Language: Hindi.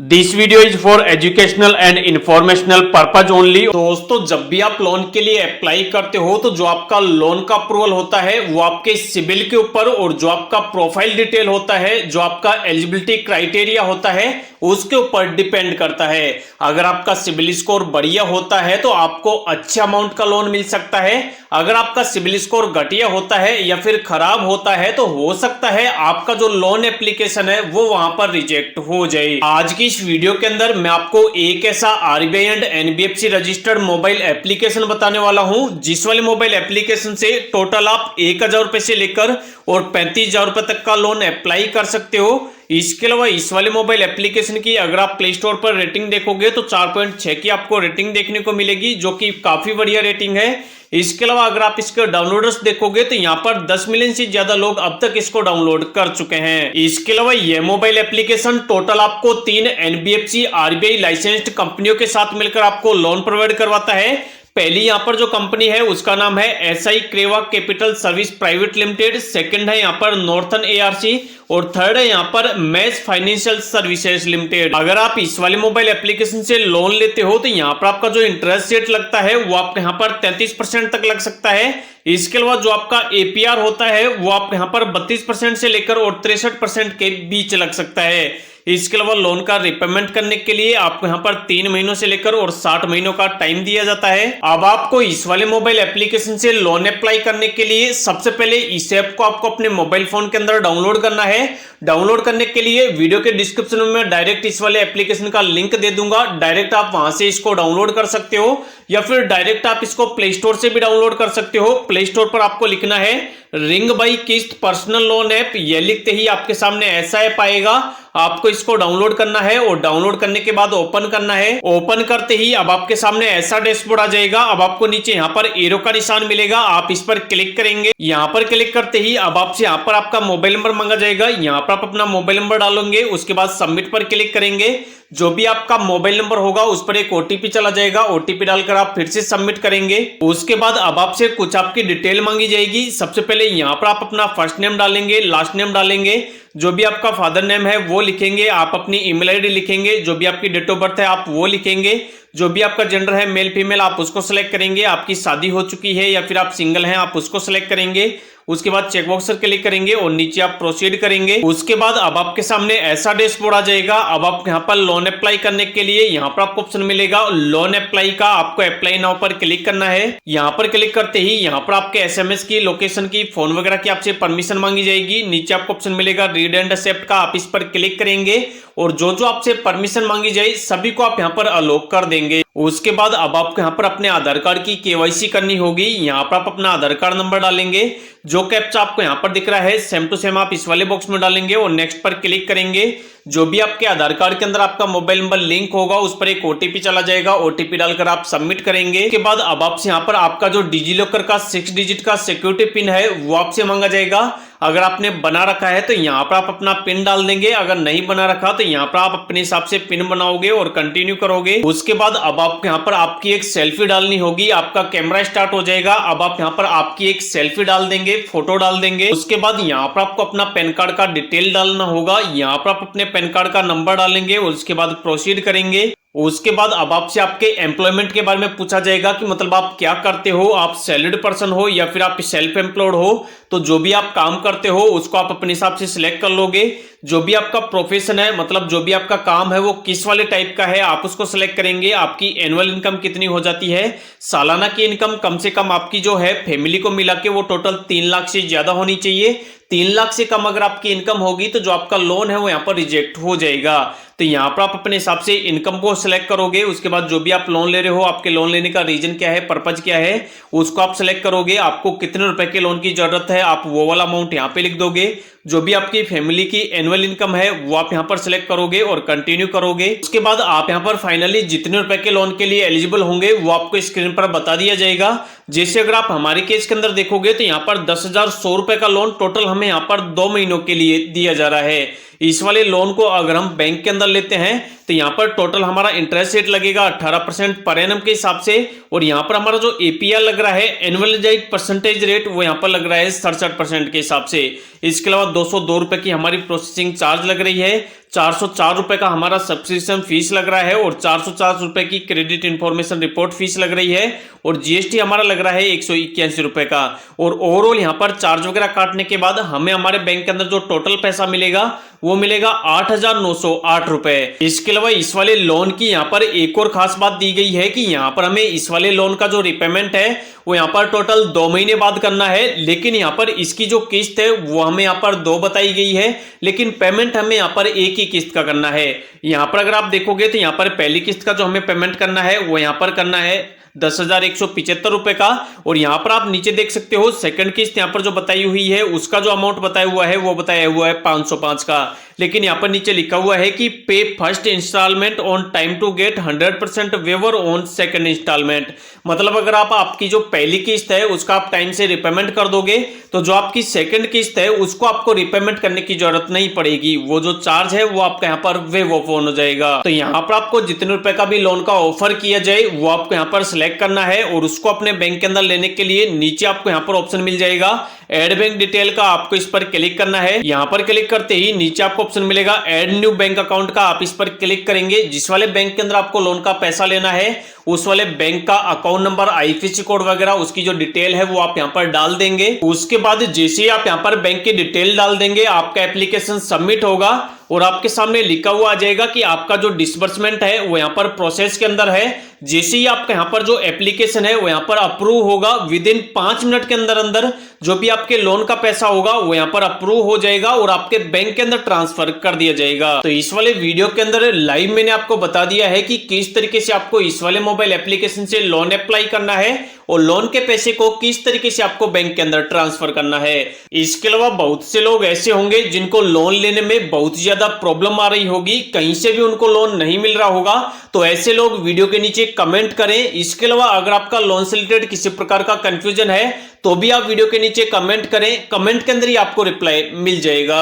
This video is for educational and informational purpose only. दोस्तों, जब भी आप लोन के लिए अप्लाई करते हो तो जो आपका लोन का अप्रूवल होता है वो आपके सिबिल के ऊपर और जो आपका प्रोफाइल डिटेल होता है, जो आपका एलिजिबिलिटी क्राइटेरिया होता है उसके ऊपर डिपेंड करता है। अगर आपका सिबिल स्कोर बढ़िया होता है तो आपको अच्छे अमाउंट का लोन मिल सकता है। अगर आपका सिबिल स्कोर घटिया होता है या फिर खराब होता है तो हो सकता है आपका जो लोन एप्लीकेशन है वो वहां पर रिजेक्ट हो जाए। आज की इस वीडियो के अंदर मैं आपको एक ऐसा RBI and NBFC registered mobile application बताने वाला हूं जिस वाले मोबाइल एप्लीकेशन से टोटल आप 1,000 रुपए से लेकर और 35,000 रुपए तक का लोन अप्लाई कर सकते हो। इसके अलावा इस वाले मोबाइल एप्लीकेशन की अगर आप प्ले स्टोर पर रेटिंग देखोगे तो 4.6 की आपको रेटिंग देखने को मिलेगी, जो कि काफी बढ़िया रेटिंग है। इसके अलावा अगर आप इसके डाउनलोडर्स देखोगे तो यहाँ पर 10 मिलियन से ज्यादा लोग अब तक इसको डाउनलोड कर चुके हैं। इसके अलावा यह मोबाइल एप्लीकेशन टोटल आपको 3 एनबीएफसी आरबीआई लाइसेंस्ड कंपनियों के साथ मिलकर आपको लोन प्रोवाइड करवाता है। पहली यहाँ पर जो कंपनी है उसका नाम है एसआई क्रेवा capital service private limited, second है यहाँ पर नॉर्थन एआरसी और थर्ड है यहाँ पर मैस फाइनेंशियल सर्विसेज लिमिटेड। अगर आप इस वाले मोबाइल एप्लीकेशन से लोन लेते हो तो यहाँ पर आपका जो इंटरेस्ट रेट लगता है वो आपके यहाँ पर 33% तक लग सकता है। इसके अलावा जो आपका एपीआर होता है वो आपके यहाँ पर 32% से लेकर और 63% के बीच लग सकता है। इसके अलावा लोन का रिपेमेंट करने के लिए आपको यहाँ पर 3 महीनों से लेकर और 60 महीनों का टाइम दिया जाता है। अब आपको इस वाले मोबाइल एप्लीकेशन से लोन अप्लाई करने के लिए सबसे पहले इस ऐप को आपको अपने मोबाइल फोन के अंदर डाउनलोड करना है। डाउनलोड करने के लिए वीडियो के डिस्क्रिप्शन में मैं डायरेक्ट इस वाले एप्लीकेशन का लिंक दे दूंगा, डायरेक्ट आप वहां से इसको डाउनलोड कर सकते हो या फिर डायरेक्ट आप इसको प्ले स्टोर से भी डाउनलोड कर सकते हो। प्ले स्टोर पर आपको लिखना है रिंग बाई किस्त पर्सनल लोन ऐप। यह लिखते ही आपके सामने ऐसा ऐप आएगा, आपको इसको डाउनलोड करना है और डाउनलोड करने के बाद ओपन करना है। ओपन करते ही अब आपके सामने ऐसा डैशबोर्ड आ जाएगा। अब आपको नीचे यहाँ पर एरो का निशान मिलेगा, आप इस पर क्लिक करेंगे। यहाँ पर क्लिक करते ही अब आपसे यहाँ पर आपका मोबाइल नंबर मांगा जाएगा, यहाँ पर आप अपना मोबाइल नंबर डालोगे। उसके बाद सबमिट पर क्लिक करेंगे। जो भी आपका मोबाइल नंबर होगा उस पर एक ओटीपी चला जाएगा, ओटीपी डालकर आप फिर से सबमिट करेंगे। उसके बाद अब आपसे कुछ आपकी डिटेल मांगी जाएगी। सबसे पहले यहाँ पर आप अपना फर्स्ट नेम डालेंगे, लास्ट नेम डालेंगे, जो भी आपका फादर नेम है वो लिखेंगे, आप अपनी ईमेल आईडी लिखेंगे, जो भी आपकी डेट ऑफ बर्थ है आप वो लिखेंगे, जो भी आपका जेंडर है मेल फीमेल आप उसको सिलेक्ट करेंगे, आपकी शादी हो चुकी है या फिर आप सिंगल हैं आप उसको सिलेक्ट करेंगे। उसके बाद चेकबॉक्स पर क्लिक करेंगे और नीचे आप प्रोसीड करेंगे। उसके बाद अब आपके सामने ऐसा डैशबोर्ड आ जाएगा। अब आप यहाँ पर लोन अप्लाई करने के लिए यहाँ पर आपको ऑप्शन मिलेगा लोन अप्लाई का, आपको अप्लाई नाउ पर क्लिक करना है। यहाँ पर क्लिक करते ही यहाँ पर आपके एसएमएस की, लोकेशन की, फोन वगैरह की आपसे परमिशन मांगी जाएगी। नीचे आपको ऑप्शन मिलेगा रीड एंड एक्सेप्ट का, आप इस पर क्लिक करेंगे और जो जो आपसे परमिशन मांगी जाए सभी को आप यहाँ पर अलोक कर देंगे। उसके बाद अब आपको यहाँ पर अपने आधार कार्ड की केवाईसी करनी होगी। यहाँ पर आप अपना आधार कार्ड नंबर डालेंगे, जो कैप्चा आपको यहाँ पर दिख रहा है सेम टू सेम आप इस वाले बॉक्स में डालेंगे और नेक्स्ट पर क्लिक करेंगे। जो भी आपके आधार कार्ड के अंदर आपका मोबाइल नंबर लिंक होगा उस पर एक ओटीपी चला जाएगा, ओटीपी डालकर आप सबमिट करेंगे। उसके बाद अब आपसे यहाँ पर आपका जो डिजिलॉकर का 6 डिजिट का सिक्योरिटी पिन है वो आपसे मांगा जाएगा। अगर आपने बना रखा है तो यहाँ पर आप अपना पिन डाल देंगे, अगर नहीं बना रखा तो यहाँ पर आप अपने हिसाब से पिन बनाओगे और कंटिन्यू करोगे। उसके बाद अब आपको यहाँ पर आपकी एक सेल्फी डालनी होगी, आपका कैमरा स्टार्ट हो जाएगा। अब आप यहाँ पर आपकी एक सेल्फी डाल देंगे, फोटो डाल देंगे। उसके बाद यहाँ पर आपको अपना पैन कार्ड का डिटेल डालना होगा, यहाँ पर आप अपने पैन कार्ड का नंबर डालेंगे और उसके बाद प्रोसीड करेंगे। उसके बाद अब आपसे आपके एम्प्लॉयमेंट के बारे में पूछा जाएगा कि मतलब आप क्या करते हो, आप सैलरीड पर्सन हो या फिर आप सेल्फ एम्प्लॉयड हो। तो जो भी आप काम करते हो उसको आप अपने हिसाब से सिलेक्ट कर लोगे। जो भी आपका प्रोफेशन है, मतलब जो भी आपका काम है वो किस वाले टाइप का है आप उसको सिलेक्ट करेंगे। आपकी एनुअल इनकम कितनी हो जाती है, सालाना की इनकम कम से कम आपकी जो है फैमिली को मिला के वो टोटल 3 लाख से ज्यादा होनी चाहिए। 3 लाख से कम अगर आपकी इनकम होगी तो जो आपका लोन है वो यहाँ पर रिजेक्ट हो जाएगा। तो यहाँ पर आप अपने हिसाब से इनकम को सिलेक्ट करोगे। उसके बाद जो भी आप लोन ले रहे हो, आपके लोन लेने का रीजन क्या है, पर्पज क्या है, उसको आप सिलेक्ट करोगे। आपको कितने रुपए के लोन की जरूरत है आप वो वाला अमाउंट यहाँ पे लिख दोगे। जो भी आपकी फैमिली की एनुअल इनकम है वो आप यहाँ पर सिलेक्ट करोगे और कंटिन्यू करोगे। उसके बाद आप यहाँ पर फाइनली जितने रुपए के लोन के लिए एलिजिबल होंगे वो आपको स्क्रीन पर बता दिया जाएगा। जैसे अगर आप हमारे केस के अंदर देखोगे तो यहाँ पर 10,100 रुपए का लोन टोटल हमें यहाँ पर 2 महीनों के लिए दिया जा रहा है। इस वाले लोन को अगर हम बैंक के अंदर लेते हैं तो तो यहाँ पर टोटल हमारा इंटरेस्ट रेट लगेगा 18% पर एनम के हिसाब से, और यहाँ पर हमारा जो एपीआर लग रहा है एनुअलाइज्ड परसेंटेज रेट वो यहाँ पर लग रहा है 67% के हिसाब से। इसके अलावा 202 रुपए की हमारी प्रोसेसिंग चार्ज लग रही है, 404 रुपए का हमारा सब्सक्रिप्शन फीस लग रहा है, और 450 रुपए की क्रेडिट इंफॉर्मेशन रिपोर्ट फीस लग रही है, और जीएसटी हमारा लग रहा है 181 रुपए का। और ओवरऑल यहाँ पर चार्ज वगैरह काटने के बाद हमें हमारे बैंक के अंदर जो टोटल पैसा मिलेगा वो मिलेगा 8,908 रुपए। इसके अलावा इस वाले लोन की यहाँ पर एक और खास बात दी गई है कि यहाँ पर हमें इस वाले लोन का जो रिपेमेंट है वो यहाँ पर टोटल 2 महीने बाद करना है, लेकिन यहाँ पर इसकी जो किस्त है वो हमें यहाँ पर 2 बताई गई है, लेकिन पेमेंट हमें यहाँ पर एक ही किस्त का करना है। यहाँ पर अगर आप देखोगे तो यहाँ पर पहली किस्त का जो हमें पेमेंट करना है वो यहाँ पर करना है 10,175 रुपए का, और यहाँ पर आप नीचे देख सकते हो सेकंड किस्त यहाँ पर जो बताई हुई है उसका जो अमाउंट बताया हुआ है वो बताया हुआ है 505 का, लेकिन यहाँ पर नीचे लिखा हुआ है कि pay first installment on time to get 100% waiver on second installment. मतलब अगर आप आपकी जो पहली किस्त है उसका आप टाइम से रिपेमेंट कर दोगे तो जो आपकी सेकंड किस्त है उसको आपको रिपेमेंट करने की जरूरत नहीं पड़ेगी, वो जो चार्ज है वो आपका यहाँ पर वेव ऑफ ऑन हो जाएगा। तो यहाँ पर आपको जितने रुपए का भी लोन का ऑफर किया जाए वो आपको यहाँ पर सिलेक्ट करना है, और उसको अपने बैंक के अंदर लेने के लिए नीचे आपको यहाँ पर ऑप्शन मिल जाएगा ऐड बैंक डिटेल का, आपको इस पर क्लिक करना है। यहाँ पर क्लिक करते ही नीचे आपको ऑप्शन मिलेगा ऐड न्यू बैंक अकाउंट का, आप इस पर क्लिक करेंगे। जिस वाले बैंक के अंदर आपको लोन का पैसा लेना है उस वाले बैंक का अकाउंट नंबर, आईएफएससी कोड वगैरह उसकी जो डिटेल है वो आप यहाँ पर डाल देंगे। उसके बाद जैसे ही आप यहाँ पर बैंक की डिटेल डाल देंगे आपका एप्लीकेशन सबमिट होगा, और आपके सामने लिखा हुआ आ जाएगा कि आपका जो डिसबर्समेंट है वो यहाँ पर प्रोसेस के अंदर है। जैसे ही आपका यहाँ पर जो एप्लीकेशन है वो यहाँ पर अप्रूव होगा, विद इन 5 मिनट के अंदर अंदर जो भी आपके लोन का पैसा होगा वो यहाँ पर अप्रूव हो जाएगा और आपके बैंक के अंदर ट्रांसफर कर दिया जाएगा। तो इस वाले वीडियो के अंदर लाइव मैंने आपको बता दिया है कि किस तरीके से आपको इस वाले मोबाइल एप्लीकेशन से लोन अप्लाई करना है और लोन के पैसे को किस तरीके से आपको बैंक के अंदर ट्रांसफर करना है। इसके अलावा बहुत से लोग ऐसे होंगे जिनको लोन लेने में बहुत ज्यादा प्रॉब्लम आ रही होगी, कहीं से भी उनको लोन नहीं मिल रहा होगा, तो ऐसे लोग वीडियो के नीचे कमेंट करें। इसके अलावा अगर आपका लोन से रिलेटेड किसी प्रकार का कंफ्यूजन है तो भी आप वीडियो के नीचे कमेंट करें, कमेंट के अंदर ही आपको रिप्लाई मिल जाएगा।